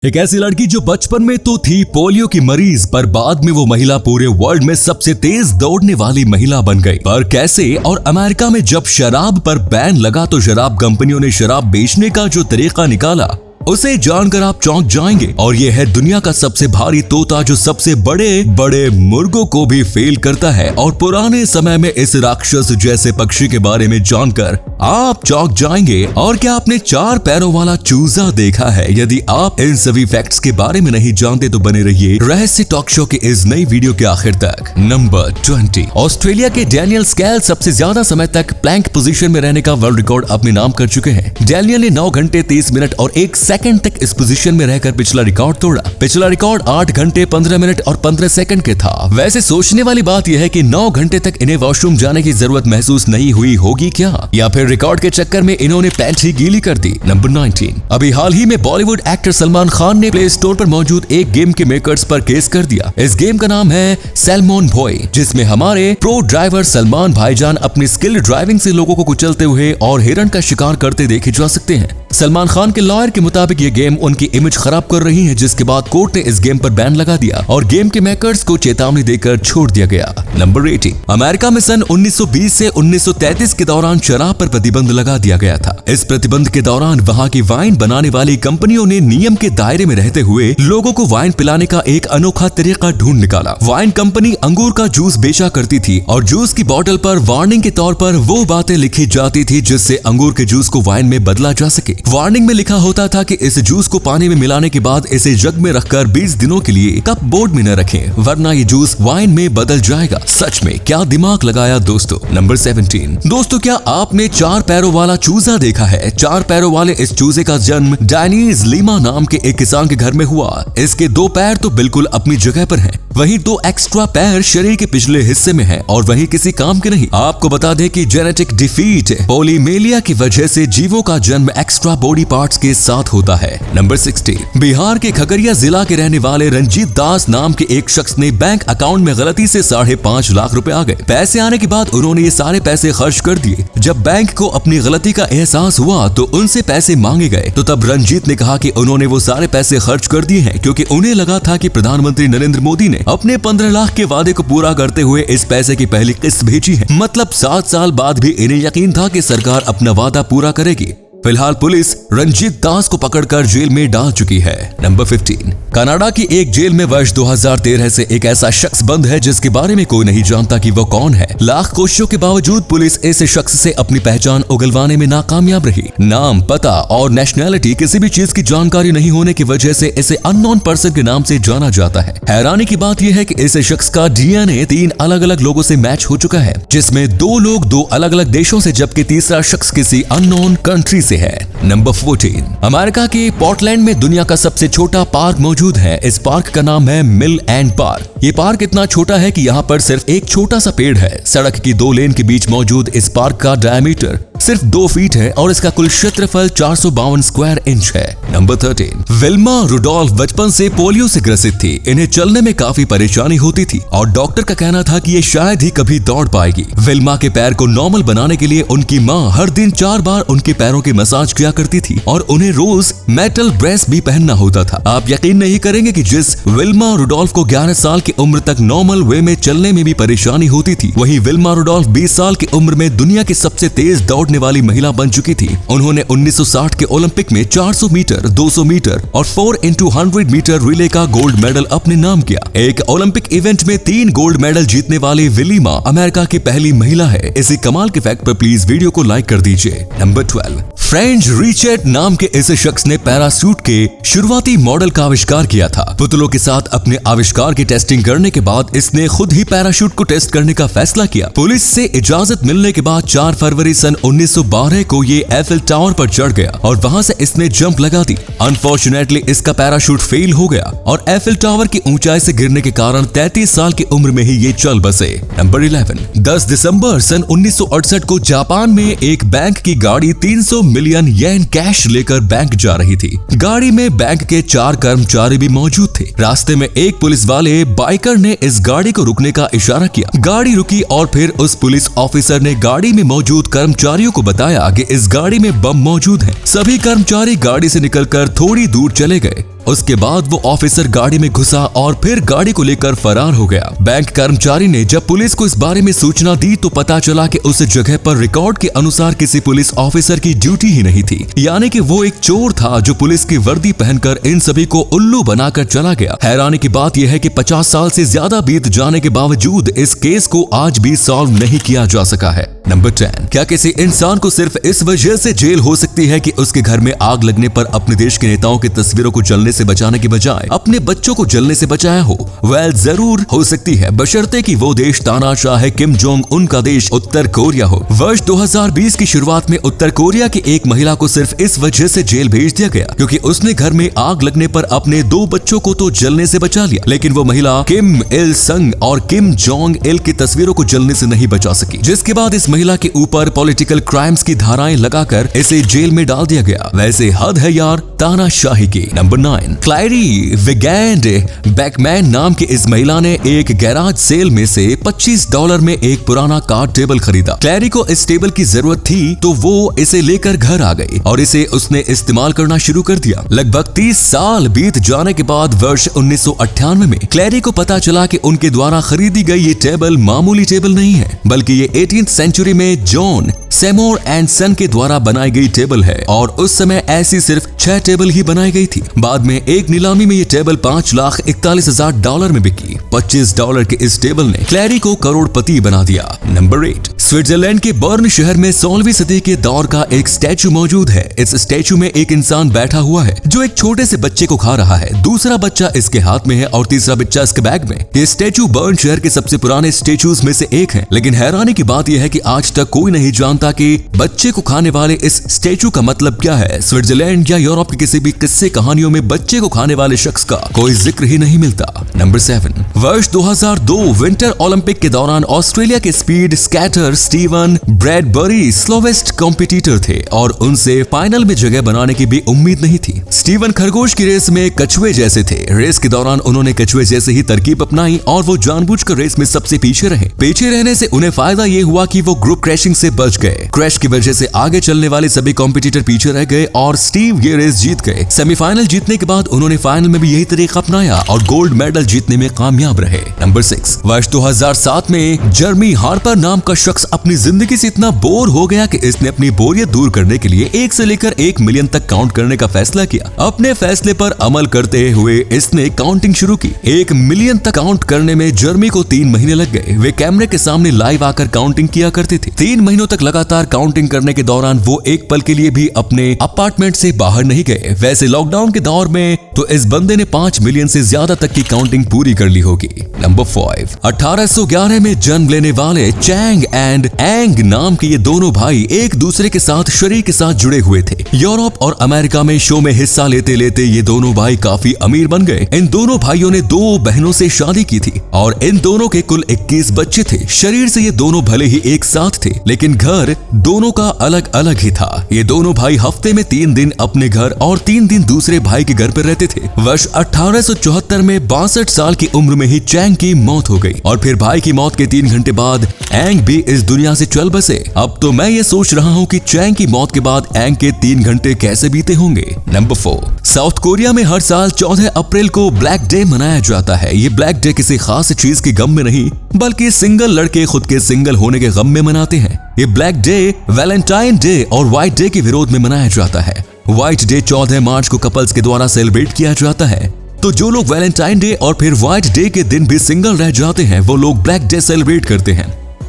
एक ऐसी लड़की जो बचपन में तो थी पोलियो की मरीज, पर बाद में वो महिला पूरे वर्ल्ड में सबसे तेज दौड़ने वाली महिला बन गई। पर कैसे? और अमेरिका में जब शराब पर बैन लगा तो शराब कंपनियों ने शराब बेचने का जो तरीका निकाला उसे जानकर आप चौंक जाएंगे। और ये है दुनिया का सबसे भारी तोता जो सबसे बड़े बड़े मुर्गों को भी फेल करता है। और पुराने समय में इस राक्षस जैसे पक्षी के बारे में जानकर आप चौंक जाएंगे। और क्या आपने 4 पैरों वाला चूजा देखा है? यदि आप इन सभी फैक्ट्स के बारे में नहीं जानते तो बने रहिए रहस्य टॉक शो के इस नई वीडियो के आखिर तक। नंबर 20, ऑस्ट्रेलिया के डैनियल स्केल सबसे ज्यादा समय तक प्लैंक पोजीशन में रहने का वर्ल्ड रिकॉर्ड अपने नाम कर चुके हैं। डैनियल ने 9 घंटे 30 मिनट और 1 सेकंड तक इस पोजीशन में रहकर पिछला रिकॉर्ड तोड़ा। पिछला रिकॉर्ड 8 घंटे 15 मिनट और 15 सेकंड के था। वैसे सोचने वाली बात यह है कि 9 घंटे तक इन्हें वॉशरूम जाने की जरूरत महसूस नहीं हुई होगी क्या, या फिर रिकॉर्ड के चक्कर में इन्होंने पैंट ही गीली कर दी। नंबर 19, अभी हाल ही में बॉलीवुड एक्टर सलमान खान ने प्ले स्टोर पर मौजूद एक गेम के मेकर्स पर केस कर दिया। इस गेम का नाम है सैलमोन बॉय, जिसमें हमारे प्रो ड्राइवर सलमान भाईजान अपनी स्किल ड्राइविंग से लोगों को कुचलते हुए और हिरण का शिकार करते देखे जा सकते हैं। सलमान खान के लॉयर के मुताबिक ये गेम उनकी इमेज खराब कर रही है, जिसके बाद कोर्ट ने इस गेम पर बैन लगा दिया और गेम के मेकर्स को चेतावनी देकर छोड़ दिया गया। नंबर 18, अमेरिका में सन 1920 से 1933 के दौरान शराब पर प्रतिबंध लगा दिया गया था। इस प्रतिबंध के दौरान वहां की वाइन बनाने वाली कंपनियों ने नियम के दायरे में रहते हुए लोगों को वाइन पिलाने का एक अनोखा तरीका ढूंढ निकाला। वाइन कंपनी अंगूर का जूस बेचा करती थी और जूस की बोतल पर वार्निंग के तौर पर वो बातें लिखी जाती थी जिससे अंगूर के जूस को वाइन में बदला जा सके। वार्निंग में लिखा होता था कि इस जूस को पानी में मिलाने के बाद इसे जग में रखकर 20 दिनों के लिए कप बोर्ड में न रखें, वरना ये जूस वाइन में बदल जाएगा। सच में क्या दिमाग लगाया दोस्तों। नंबर 17, दोस्तों क्या आपने 4 पैरों वाला चूजा देखा है? 4 पैरों वाले इस चूजे का जन्म डैनीज लीमा नाम के एक किसान के घर में हुआ। इसके 2 पैर तो बिल्कुल अपनी जगह पर हैं, वहीं 2 एक्स्ट्रा पैर शरीर के पिछले हिस्से में हैं और वहीं किसी काम के नहीं। आपको बता दें कि जेनेटिक डिफीट पोलीमेलिया की वजह से जीवों का जन्म एक्स्ट्रा बॉडी पार्ट्स के साथ होता है। नंबर 16, बिहार के खगड़िया जिला के रहने वाले रंजीत दास नाम के एक शख्स ने बैंक अकाउंट में गलती से 5.5 लाख रुपए आ गए। पैसे आने के बाद उन्होंने ये सारे पैसे खर्च कर दिए। जब बैंक को अपनी गलती का एहसास हुआ तो उनसे पैसे मांगे गए, तो तब रंजीत ने कहा कि उन्होंने वो सारे पैसे खर्च कर दिए हैं क्योंकि उन्हें लगा था कि प्रधानमंत्री नरेंद्र मोदी ने अपने 15 लाख के वादे को पूरा करते हुए इस पैसे की पहली किस्त भेजी है। मतलब 7 साल बाद भी इन्हें यकीन था कि सरकार अपना वादा पूरा करेगी। फिलहाल पुलिस रंजीत दास को पकड़कर जेल में डाल चुकी है। नंबर 15, कनाडा की एक जेल में वर्ष 2013 से एक ऐसा शख्स बंद है जिसके बारे में कोई नहीं जानता कि वो कौन है। लाख कोशिशों के बावजूद पुलिस इस शख्स से अपनी पहचान उगलवाने में नाकामयाब रही। नाम, पता और नेशनैलिटी किसी भी चीज की जानकारी नहीं होने की वजह से इसे अननोन पर्सन के नाम से जाना जाता है। हैरानी की बात यह है कि इस शख्स का डीएनए 3 अलग अलग लोगों से मैच हो चुका है, जिसमें 2 लोग 2 अलग अलग देशों से, जबकि तीसरा शख्स किसी अननोन कंट्री से है। नंबर 14, अमेरिका के पोर्टलैंड में दुनिया का सबसे छोटा पार्क मौजूद है। इस पार्क का नाम है मिल एंड पार्क। ये पार्क इतना छोटा है कि यहाँ पर सिर्फ एक छोटा सा पेड़ है। सड़क की 2 लेन के बीच मौजूद इस पार्क का डायमीटर सिर्फ 2 फीट है और इसका कुल क्षेत्रफल 452 स्क्वायर इंच है। नंबर 13, विल्मा रुडोल्फ बचपन से पोलियो से ग्रसित थी। इन्हें चलने में काफी परेशानी होती थी और डॉक्टर का कहना था कि ये शायद ही कभी दौड़ पाएगी। विल्मा के पैर को नॉर्मल बनाने के लिए उनकी माँ हर दिन 4 बार उनके पैरों की मसाज किया करती थी और उन्हें रोज मेटल ब्रेस भी पहनना होता था। आप यकीन नहीं करेंगे कि जिस विल्मा रुडोल्फ को 11 साल की उम्र तक नॉर्मल वे में चलने में भी परेशानी होती थी, वहीं विल्मा रुडोल्फ 20 साल की उम्र में दुनिया की सबसे तेज दौड़ने वाली महिला बन चुकी थी। उन्होंने 1960 के ओलंपिक में 400 मीटर, 200 मीटर और 4x100 मीटर रिले का गोल्ड मेडल अपने नाम किया। एक ओलंपिक इवेंट में 3 गोल्ड मेडल जीतने वाली विलिमा अमेरिका की पहली महिला है। इसी कमाल के फैक्ट पर प्लीज वीडियो को लाइक कर दीजिए। नंबर 12, फ्रेंच रिचर्ड नाम के इस शख्स ने पैराशूट के शुरुआती मॉडल का आविष्कार किया था। पुतलों के साथ अपने आविष्कार की टेस्टिंग करने के बाद इसने खुद ही पैराशूट को टेस्ट करने का फैसला किया। पुलिस से इजाजत मिलने के बाद 4 फरवरी सन 1912 को ये एफिल टावर पर चढ़ गया और वहां से इसने जंप लगा दी। अनफॉर्चुनेटली इसका पैराशूट फेल हो गया और एफिल टावर की ऊंचाई से गिरने के कारण 33 साल की उम्र में ही ये चल बसे। नंबर 11, 10 दिसंबर सन 1968 को जापान में एक बैंक की गाड़ी 300 मिलियन येन कैश लेकर बैंक जा रही थी। गाड़ी में बैंक के 4 कर्मचारी भी मौजूद थे। रास्ते में एक पुलिस वाले बाइकर ने इस गाड़ी को रुकने का इशारा किया। गाड़ी रुकी और फिर उस पुलिस ऑफिसर ने गाड़ी में मौजूद कर्मचारियों को बताया कि इस गाड़ी में बम मौजूद है। सभी कर्मचारी गाड़ी से निकलकर थोड़ी दूर चले गए। उसके बाद वो ऑफिसर गाड़ी में घुसा और फिर गाड़ी को लेकर फरार हो गया। बैंक कर्मचारी ने जब पुलिस को इस बारे में सूचना दी तो पता चला कि उस जगह पर रिकॉर्ड के अनुसार किसी पुलिस ऑफिसर की ड्यूटी ही नहीं थी, यानी कि वो एक चोर था जो पुलिस की वर्दी पहनकर इन सभी को उल्लू बनाकर चला गया। हैरानी की बात यह है कि 50 साल से ज्यादा बीत जाने के बावजूद इस केस को आज भी सॉल्व नहीं किया जा सका है। नंबर 10, क्या किसी इंसान को सिर्फ इस वजह से जेल हो सकती है कि उसके घर में आग लगने पर अपने देश के नेताओं की तस्वीरों को जलने से बचाने के बजाय अपने बच्चों को जलने से बचाया हो? वेल, जरूर हो सकती है, बशर्ते कि वो देश तानाशाह है किम जोंग उन का देश उत्तर कोरिया हो। वर्ष 2020 की शुरुआत में उत्तर कोरिया की एक महिला को सिर्फ इस वजह से जेल भेज दिया गया क्योंकि उसने घर में आग लगने पर अपने 2 बच्चों को तो जलने से बचा लिया, लेकिन वो महिला किम इल संग और किम जोंग इल की तस्वीरों को जलने से नहीं बचा सकी, जिसके बाद इस महिला के ऊपर पॉलिटिकल क्राइम्स की धाराएं लगाकर इसे जेल में डाल दिया गया। वैसे हद है यार तानाशाही की। नंबर 9, क्लैरी विगैंड बैकमैन नाम की इस महिला ने एक गैराज सेल में से $25 में एक पुराना कार्ड टेबल खरीदा। क्लैरी को इस टेबल की जरूरत थी तो वो इसे लेकर घर आ गई और इसे उसने इस्तेमाल करना शुरू कर दिया। लगभग 30 साल बीत जाने के बाद वर्ष 1998 में क्लैरी को पता चला कि उनके द्वारा खरीदी गई ये टेबल मामूली टेबल नहीं है, बल्कि ये 18th सेंचुरी में जॉन सेमोर एंड सन के द्वारा बनाई गई टेबल है और उस समय ऐसी सिर्फ 6 टेबल ही बनाई गई थी। बाद में एक नीलामी में ये टेबल $5,41,000 में बिकी। $25 के इस टेबल ने क्लैरी को करोड़पति बना दिया। नंबर 8, स्विट्जरलैंड के बर्न शहर में 16वीं सदी के दौर का एक स्टैचू मौजूद है। इस स्टैचू में एक इंसान बैठा हुआ है जो एक छोटे से बच्चे को खा रहा है। दूसरा बच्चा इसके हाथ में है और तीसरा बच्चा इसके बैग में। ये स्टैचू बर्न शहर के सबसे पुराने स्टैचूज में से एक है, लेकिन हैरानी की बात यह है कि आज तक कोई नहीं जानता कि बच्चे को खाने वाले इस स्टैचू का मतलब क्या है। स्विट्जरलैंड या यूरोप के किसी भी किस्से कहानियों में बच्चे को खाने वाले शख्स का कोई जिक्र ही नहीं मिलता। नंबर 7, वर्ष 2002 विंटर ओलंपिक के दौरान ऑस्ट्रेलिया के speed skater Steven Bradbury slowest competitor थे और उनसे फाइनल में जगह बनाने की भी उम्मीद नहीं थी। स्टीवन खरगोश की रेस में कछुए जैसे थे। रेस के दौरान उन्होंने कछुए जैसे ही तरकीब अपनाई और वो जानबूझकर रेस में सबसे पीछे रहे। पीछे रहने से उन्हें फायदा ये हुआ कि वो ग्रुप क्रैशिंग से बच गए। क्रैश की वजह से आगे चलने वाले सभी कॉम्पिटिटर पीछे रह गए और स्टीव ये रेस जीत गए। सेमीफाइनल जीतने के बाद उन्होंने फाइनल में भी यही तरीका अपनाया और गोल्ड मेडल जीतने में कामयाब रहे। नंबर 6, वर्ष 2007 में जर्मी हार्पर नाम का शख्स अपनी जिंदगी से इतना बोर हो गया कि इसने अपनी बोरियत दूर करने के लिए 1 से लेकर 1 मिलियन तक काउंट करने का फैसला किया। अपने फैसले पर अमल करते हुए इसने काउंटिंग शुरू की। 1 मिलियन तक काउंट करने में जर्मी को 3 महीने लग गए। वे कैमरे के सामने लाइव आकर काउंटिंग किया करते थे। 3 महीनों तक लगातार काउंटिंग करने के दौरान वो एक पल के लिए भी अपने अपार्टमेंट से बाहर नहीं गए। वैसे लॉकडाउन के दौर में तो इस बंदे ने 5 मिलियन से ज्यादा तक की काउंटिंग पूरी कर ली होगी। नंबर 5, 1811 में जन्म लेने वाले चैंग एंड एंग नाम के ये दोनों भाई एक दूसरे के साथ शरीर के साथ जुड़े हुए थे। यूरोप और अमेरिका में शो में हिस्सा लेते लेते ये दोनों भाई काफी अमीर बन गए। इन दोनों भाइयों ने 2 बहनों से शादी की थी और इन दोनों के कुल 21 बच्चे थे। शरीर से ये दोनों भले ही एक साथ थे, लेकिन घर दोनों का अलग अलग ही था। ये दोनों भाई हफ्ते में 3 दिन अपने घर और 3 दिन दूसरे भाई के घर पर रहते थे। वर्ष 1874 में 62 साल की उम्र में ही चैंग की मौत हो गई और फिर भाई की मौत के 3 घंटे बाद एंग भी इस दुनिया से चल बसे। अब तो मैं ये सोच रहा हूँ कि चैंग की मौत के बाद एंग के 3 घंटे कैसे बीते होंगे। नंबर 4, साउथ कोरिया में हर साल 14 अप्रैल को ब्लैक डे मनाया जाता है। ये ब्लैक डे किसी खास चीज के गम में नहीं, बल्कि सिंगल लड़के खुद के सिंगल होने के गम में मनाते हैं। ये ब्लैक डे वैलेंटाइन डे और व्हाइट डे के विरोध में मनाया जाता है। व्हाइट डे 14 मार्च को कपल्स के द्वारा सेलिब्रेट किया जाता है, तो जो लोग वैलेंटाइन डे और फिर व्हाइट डे के दिन भी सिंगल रह जाते हैं वो लोग ब्लैक डे सेलिब्रेट करते हैं।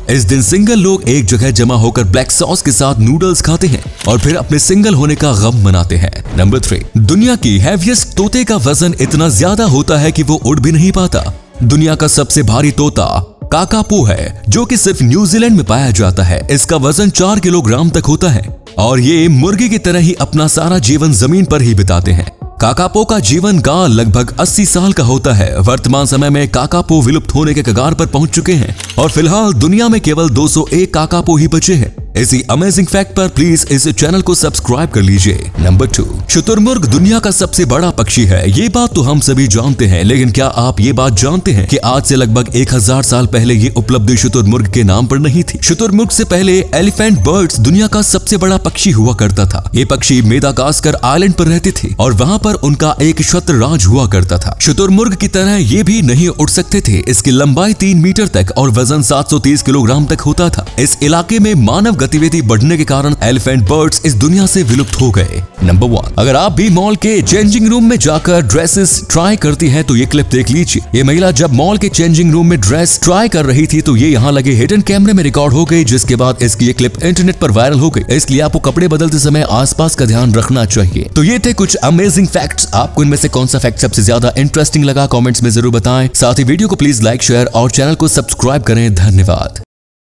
इस दिन सिंगल लोग एक जगह जमा होकर ब्लैक सॉस के साथ नूडल्स खाते हैं और फिर अपने सिंगल होने का गम मनाते हैं। नंबर 3, दुनिया की हैवीएस्ट तोते का वजन इतना ज्यादा होता है कि वो उड़ भी नहीं पाता। दुनिया का सबसे भारी तोता काकापो है, जो कि सिर्फ न्यूजीलैंड में पाया जाता है। इसका वजन 4 किलोग्राम तक होता है और ये मुर्गी की तरह ही अपना सारा जीवन जमीन पर ही बिताते हैं। काकापो का जीवन काल लगभग 80 साल का होता है। वर्तमान समय में काकापो विलुप्त होने के कगार पर पहुंच चुके हैं और फिलहाल दुनिया में केवल 201 काकापो ही बचे हैं। इसी अमेजिंग फैक्ट पर प्लीज इस चैनल को सब्सक्राइब कर लीजिए। नंबर 2, शुतुरमुर्ग दुनिया का सबसे बड़ा पक्षी है। ये बात तो हम सभी जानते हैं, लेकिन क्या आप ये बात जानते हैं कि आज से लगभग 1000 साल पहले ये उपलब्धि शुतुरमुर्ग के नाम पर नहीं थी। शुतुरमुर्ग से पहले एलिफेंट बर्ड्स दुनिया का सबसे बड़ा पक्षी हुआ करता था। ये पक्षी मेदागास्कर आइलैंड पर रहते थे और वहाँ पर उनका एक छत्र राज हुआ करता था। शुतुरमुर्ग की तरह ये भी नहीं उड़ सकते थे। इसकी लंबाई 3 मीटर तक और वजन 730 किलोग्राम तक होता था। इस इलाके में मानव गतिविधि बढ़ने के कारण एलिफेंट बर्ड्स इस दुनिया से विलुप्त हो गए। नंबर 1, अगर आप भी मॉल के चेंजिंग रूम में जाकर ड्रेसेस ट्राई करती हैं तो ये क्लिप देख लीजिए। ये महिला जब मॉल के चेंजिंग रूम में ड्रेस ट्राई कर रही थी तो ये यहाँ लगे हिडन कैमरे में रिकॉर्ड हो गई, जिसके बाद इसकी ये क्लिप इंटरनेट पर वायरल हो गई। इसलिए आपको कपड़े बदलते समय आसपास का ध्यान रखना चाहिए। तो ये थे कुछ अमेजिंग फैक्ट्स। आपको इनमें से कौन सा फैक्ट सबसे ज्यादा इंटरेस्टिंग लगा, कमेंट्स में जरूर बताएं। साथ ही वीडियो को प्लीज लाइक, शेयर और चैनल को सब्सक्राइब करें। धन्यवाद।